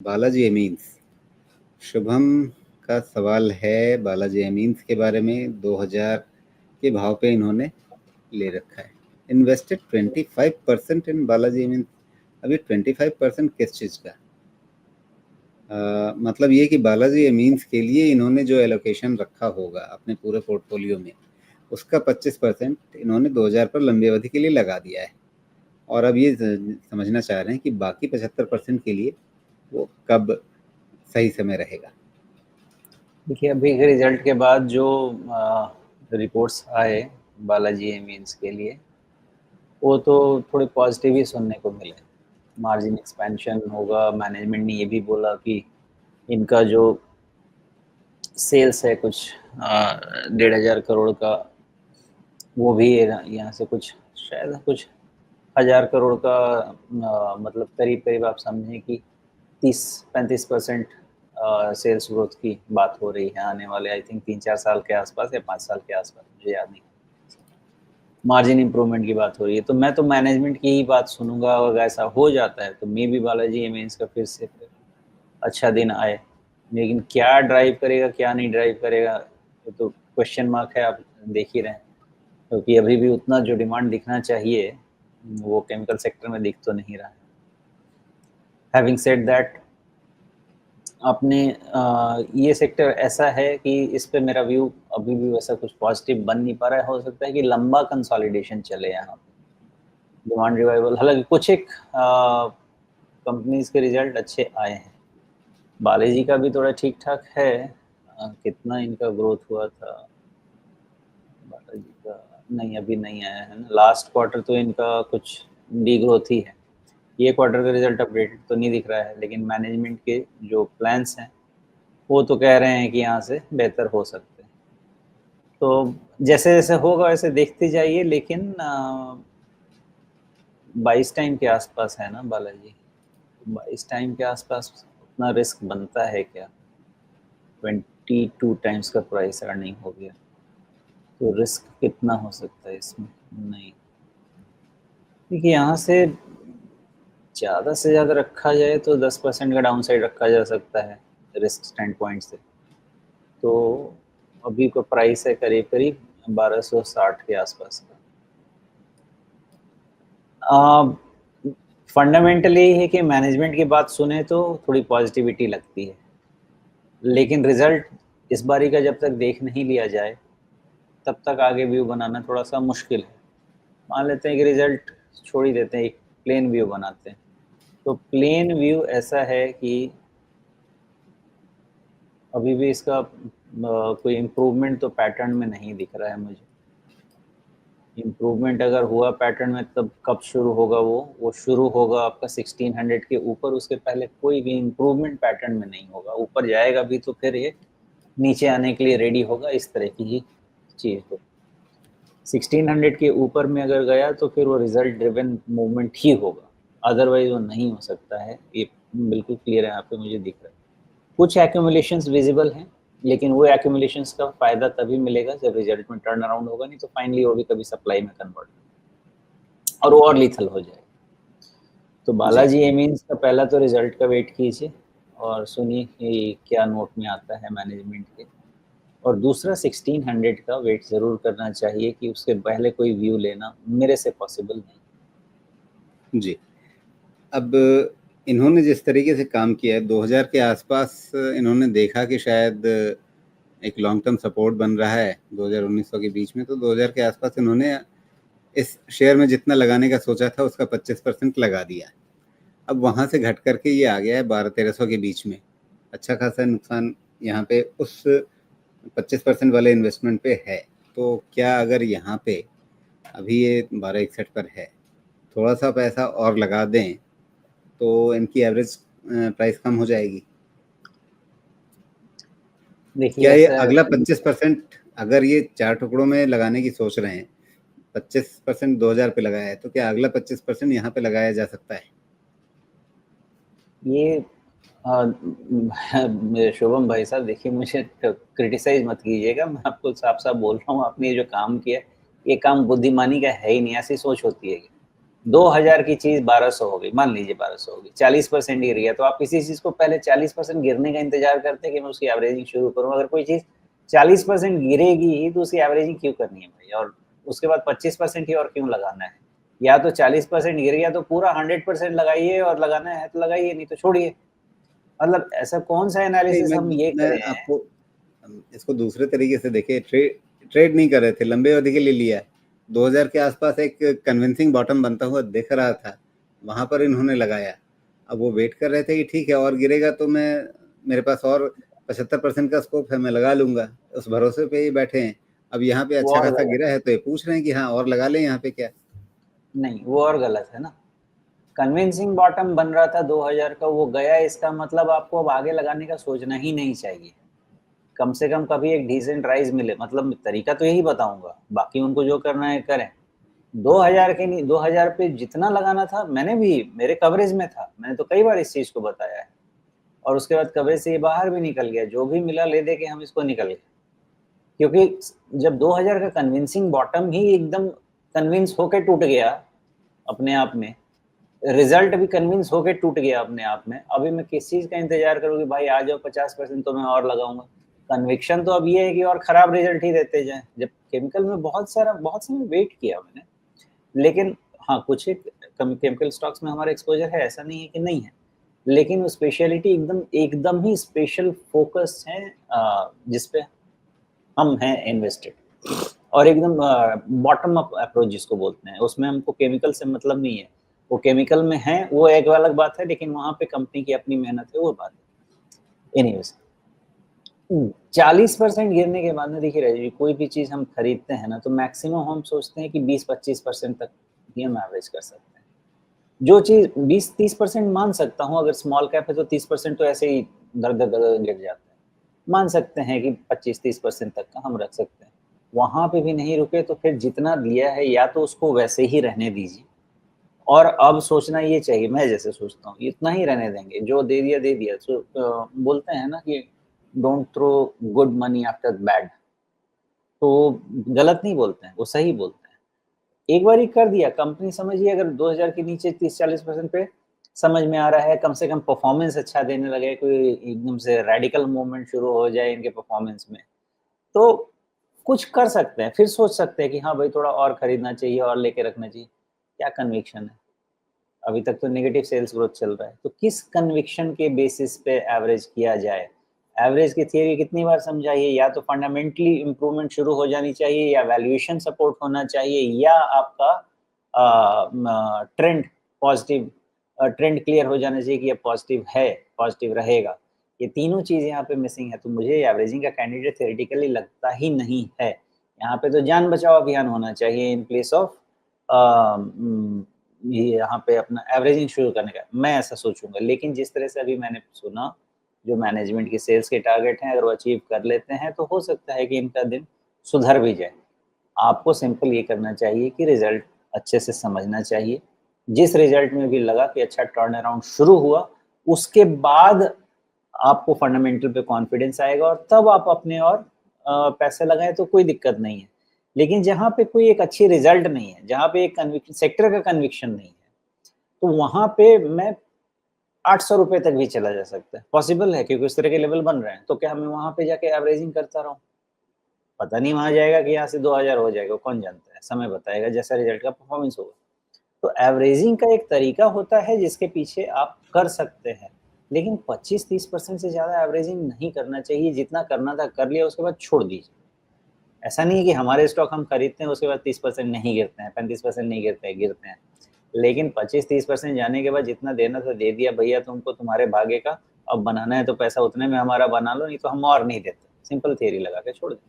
Balaji amines. Shubham का सवाल है बालाजी एमीन्स के बारे में। 2000 के भाव पे इन्होंने ले रखा है। इन्वेस्टेड 25% इन बालाजी एमीन्स। अभी 25% किस चीज़ का? मतलब ये कि बालाजी एमीन्स के लिए इन्होंने जो एलोकेशन रखा होगा अपने पूरे पोर्टफोलियो में, उसका 25% इन्होंने 2000 पर लंबी अवधि के लिए लगा दिया है। और अब ये समझना चाह रहे हैं कि बाकी 75% के लिए वो कब सही समय रहेगा। देखिए, अभी के रिजल्ट के बाद जो रिपोर्ट्स आए बालाजी एमीन्स के लिए, वो तो थोड़े पॉजिटिव ही सुनने को मिले। मार्जिन एक्सपेंशन होगा। मैनेजमेंट ने ये भी बोला कि इनका जो सेल्स है कुछ 1,500 करोड़ का, वो भी यहाँ से कुछ शायद कुछ 1,000 करोड़ का, मतलब करीब करीब आप समझें कि 30-35% सेल्स ग्रोथ की बात हो रही है आने वाले, आई थिंक 3-4 साल के आसपास या 5 साल के आसपास, मुझे याद नहीं। मार्जिन इंप्रूवमेंट की बात हो रही है, तो मैं तो मैनेजमेंट की ही बात सुनूंगा। अगर ऐसा हो जाता है तो मे भी बालाजी एमीन्स का फिर से अच्छा दिन आए। लेकिन क्या ड्राइव करेगा, क्या नहीं ड्राइव करेगा, ये तो क्वेश्चन मार्क है। आप देख ही रहे हैं, क्योंकि अभी भी उतना जो डिमांड दिखना चाहिए वो केमिकल सेक्टर में दिख तो नहीं रहा है। हैविंग सेड दैट, आपने ये सेक्टर ऐसा है कि इस पे मेरा व्यू अभी भी वैसा कुछ पॉजिटिव बन नहीं पा रहा है। हो सकता है कि लंबा कंसोलिडेशन चले यहाँ पे, डिमांड रिवाइवल। हालांकि कुछ एक कंपनीज के रिजल्ट अच्छे आए हैं। बालाजी का भी थोड़ा ठीक ठाक है। कितना इनका ग्रोथ हुआ था बालाजी का, नहीं अभी नहीं आया है ना। लास्ट क्वार्टर तो इनका कुछ डी ग्रोथ ही है। ये क्वार्टर का रिजल्ट अपडेटेड तो नहीं दिख रहा है, लेकिन मैनेजमेंट के जो प्लान्स हैं वो तो कह रहे हैं कि यहाँ से बेहतर हो सकते हैं। तो जैसे जैसे होगा वैसे देखते जाइए। लेकिन 22 टाइम के आसपास है ना बालाजी, 22 टाइम के आसपास उतना रिस्क बनता है क्या? 22 टाइम्स का प्राइस अर्निंग हो गया, तो रिस्क कितना हो सकता है इसमें? नहीं, देखिए यहाँ से ज़्यादा से ज़्यादा रखा जाए तो 10% का डाउन साइड रखा जा सकता है रिस्क स्टैंड पॉइंट से। तो अभी का प्राइस है करीब करीब 1260 के आसपास का। फंडामेंटली है कि मैनेजमेंट की बात सुने तो थोड़ी पॉजिटिविटी लगती है, लेकिन रिजल्ट इस बारी का जब तक देख नहीं लिया जाए तब तक आगे व्यू बनाना थोड़ा सा मुश्किल है। मान लेते हैं कि रिजल्ट छोड़ ही देते हैं, एक प्लेन व्यू बनाते हैं। तो प्लेन व्यू ऐसा है कि अभी भी इसका कोई इम्प्रूवमेंट तो पैटर्न में नहीं दिख रहा है मुझे। इम्प्रूवमेंट अगर हुआ पैटर्न में तब कब शुरू होगा? वो शुरू होगा आपका 1600 के ऊपर। उसके पहले कोई भी इम्प्रूवमेंट पैटर्न में नहीं होगा। ऊपर जाएगा भी तो फिर ये नीचे आने के लिए रेडी होगा, इस तरह की ही चीज़ हो। 1600 के ऊपर में अगर गया तो फिर वो रिजल्ट ड्रिवन मूवमेंट ही होगा, अदरवाइज वो नहीं हो सकता है। ये बिल्कुल क्लियर है, यहाँ पे मुझे दिख रहा है। कुछ एक्यूमुलेशंस विजिबल हैं, लेकिन वो एक्यूमुलेशंस का फायदा तभी मिलेगा जब रिजल्ट में टर्न अराउंड होगा, नहीं तो फाइनली वो भी कभी सप्लाई में कन्वर्ट और वो और लीथल हो जाएगा। तो बालाजी एमीन्स का पहला तो रिजल्ट का वेट कीजिए और सुनिए कि क्या नोट में आता है मैनेजमेंट के। और दूसरा 1600 का वेट जरूर करना चाहिए कि उसके पहले कोई व्यू लेना मेरे से पॉसिबल नहीं। जी, अब इन्होंने जिस तरीके से काम किया है 2000 के आसपास, इन्होंने देखा कि शायद एक लॉन्ग टर्म सपोर्ट बन रहा है 2000-1900 के बीच में, तो 2000 के आसपास इन्होंने इस शेयर में जितना लगाने का सोचा था उसका 25% लगा दिया। अब वहाँ से घट करके ये आ गया है 1200-1300 के बीच में। अच्छा खासा नुकसान यहाँ पे उस 25% वाले इन्वेस्टमेंट पे है। तो क्या अगर यहाँ पे अभी ये 1261 पर है, थोड़ा सा पैसा और लगा दें तो इनकी एवरेज प्राइस कम हो जाएगी? देखिए क्या ये ऐसा अगला 25%, अगर ये 4 टुकड़ों में लगाने की सोच रहे हैं, 25% 2000 पे लगाया है, तो क्या अगला 25% यहाँ पे लगाया जा सकता है? ये शुभम भाई साहब, देखिए मुझे क्रिटिसाइज मत कीजिएगा। मैं आपको साफ साफ बोल रहा हूँ, आपने ये जो काम किया ये काम बुद्धिमानी का है ही नहीं। ऐसी सोच होती है 2000 की चीज 1200 हो गई, मान लीजिए 1200 हो गई, 40% गिर गया, तो आप किसी चीज को पहले 40% गिरने का इंतजार करते हैं कि मैं उसकी एवरेजिंग शुरू करूं। अगर कोई चीज 40% गिरेगी ही तो उसकी एवरेजिंग क्यों करनी है भाई, और उसके बाद 25% ही और क्यों लगाना है? या तो 40% गिर गया तो पूरा 100% लगाइए, और लगाना है तो लगाइए, नहीं तो छोड़िए। मतलब ऐसा कौन सा नहीं, एनालिसिस हम ये मैं करें? आपको इसको दूसरे तरीके से देखिए, ट्रेड नहीं कर रहे थे, लंबे अवधि के लिए लिया है। 2000 के आसपास एक कन्विंसिंग बॉटम बनता हुआ दिख रहा था, वहां पर इन्होंने लगाया। अब वो वेट कर रहे थे कि ठीक है और गिरेगा तो मैं, मेरे पास और 75% का स्कोप है, मैं लगा लूंगा, उस भरोसे पे ही बैठे हैं। अब यहाँ पे वो अच्छा और खासा गलत, गिरा है तो ये पूछ रहे हैं कि हाँ और लगा लें यहाँ पे क्या। नहीं वो और गलत है ना। कन्विंसिंग बॉटम बन रहा था 2000 का, वो गया, इसका मतलब आपको अब आगे लगाने का सोचना ही नहीं चाहिए। कम से कम कभी एक डिसेंट राइज मिले, मतलब तरीका तो यही बताऊंगा, बाकी उनको जो करना है करें। 2000 के नहीं, 2000 पे जितना लगाना था मैंने भी, मेरे कवरेज में था, मैंने तो कई बार इस चीज को बताया है, और उसके बाद कवरेज से ये बाहर भी निकल गया, जो भी मिला ले दे के हम इसको निकल गए। क्योंकि जब 2000 का कन्विंसिंग बॉटम ही एकदम कन्विंस होके टूट गया अपने आप में, रिजल्ट भी कन्विंस होके टूट गया अपने आप में, अभी मैं किस चीज का इंतजार करूँ कि भाई आ जाओ 50% तो मैं और लगाऊंगा। कन्विक्शन तो अब ये है कि और खराब रिजल्ट ही देते जाए, जब केमिकल में बहुत समय वेट किया मैंने। लेकिन हाँ, कुछ एक केमिकल स्टॉक्स में हमारा एक्सपोजर है, ऐसा नहीं है कि नहीं है, लेकिन वो स्पेशलिटी एकदम एकदम ही स्पेशल फोकस है जिसपे हम हैं इन्वेस्टेड, और एकदम बॉटम अप अप्रोच जिसको बोलते हैं, उसमें हमको केमिकल से मतलब नहीं है। वो केमिकल में है वो एक अलग बात है, लेकिन वहां पे कंपनी की अपनी मेहनत है, वो बात है। एनीवेज, 40% गिरने के बाद में देखिए राजीव जी, कोई भी चीज हम खरीदते हैं ना तो मैक्सिमम हम सोचते हैं कि 20-25% तक ही हम एवरेज कर सकते हैं। जो चीज 20-30% मान सकता हूँ, अगर स्मॉल कैप है तो 30% तो ऐसे ही दर दर दर गिर जाता है। मान सकते हैं कि 25-30% तक का हम रख सकते हैं। वहां पे भी नहीं रुके तो फिर जितना लिया है या तो उसको वैसे ही रहने दीजिए, और अब सोचना ये चाहिए, मैं जैसे सोचता हूँ इतना ही रहने देंगे, जो दे दिया दे दिया। तो बोलते हैं ना कि don't throw good money after bad, तो गलत नहीं बोलते हैं, वो सही बोलते हैं। एक बार ही कर दिया, कंपनी समझिए अगर 2000 के नीचे 30-40% पे समझ में आ रहा है, कम से कम परफॉर्मेंस अच्छा देने लगे, कोई एकदम से रेडिकल मूवमेंट शुरू हो जाए इनके परफॉर्मेंस में, तो कुछ कर सकते हैं, फिर सोच सकते हैं कि हाँ भाई थोड़ा और खरीदना चाहिए और लेके रखना चाहिए। क्या कन्विक्शन है? अभी तक तो नेगेटिव सेल्स ग्रोथ चल रहा है, तो किस कन्विक्शन के बेसिस पे एवरेज किया जाए? एवरेज की थियरी कितनी बार समझाइए, या तो फंडामेंटली इंप्रूवमेंट शुरू हो जानी चाहिए, या वैल्यूएशन सपोर्ट होना चाहिए, या आपका ट्रेंड पॉजिटिव, ट्रेंड क्लियर हो जाना चाहिए कि ये पॉजिटिव है, पॉजिटिव रहेगा। ये तीनों चीज यहाँ पे मिसिंग है, तो मुझे एवरेजिंग का कैंडिडेट थ्योरेटिकली लगता ही नहीं है। यहाँ पे तो जान बचाओ अभियान होना चाहिए इन प्लेस ऑफ ये यहाँ पे अपना एवरेजिंग शुरू करने का, मैं ऐसा सोचूंगा। लेकिन जिस तरह से अभी मैंने सुना, जो मैनेजमेंट की सेल्स के टारगेट हैं, अगर वो अचीव कर लेते हैं तो हो सकता है कि इनका दिन सुधर भी जाए। आपको सिंपल ये करना चाहिए कि रिजल्ट अच्छे से समझना चाहिए। जिस रिजल्ट में भी लगा कि अच्छा टर्न अराउंड शुरू हुआ, उसके बाद आपको फंडामेंटल पे कॉन्फिडेंस आएगा, और तब आप अपने और पैसे लगाएं तो कोई दिक्कत नहीं है। लेकिन जहाँ पे कोई एक अच्छी रिजल्ट नहीं है, जहाँ पे एक कन्विक्शन, सेक्टर का कन्विक्शन नहीं है, तो वहां पे मैं 800 रुपए तक भी चला जा सकता है, पॉसिबल है, क्योंकि उस तरह के लेवल बन रहे हैं। तो क्या मैं वहां पे जाके एवरेजिंग करता रहूं? पता नहीं वहां जाएगा कि यहाँ से 2000 हो जाएगा, कौन जानता है, समय बताएगा जैसा रिजल्ट का परफॉर्मेंस होगा। तो एवरेजिंग का एक तरीका होता है जिसके पीछे आप कर सकते हैं, लेकिन 25-30% से ज्यादा एवरेजिंग नहीं करना चाहिए। जितना करना था कर लिया, उसके बाद छोड़ दीजिए। ऐसा नहीं है कि हमारे स्टॉक हम खरीदते हैं उसके बाद 30% नहीं गिरते हैं, 35% नहीं गिरते हैं, गिरते हैं। लेकिन 25-30% जाने के बाद जितना देना था दे दिया भैया, तुमको तुम्हारे भाग्य का, अब बनाना है तो पैसा उतने में हमारा बना लो, नहीं तो हम और नहीं देते। सिंपल थियरी लगा के छोड़ दें।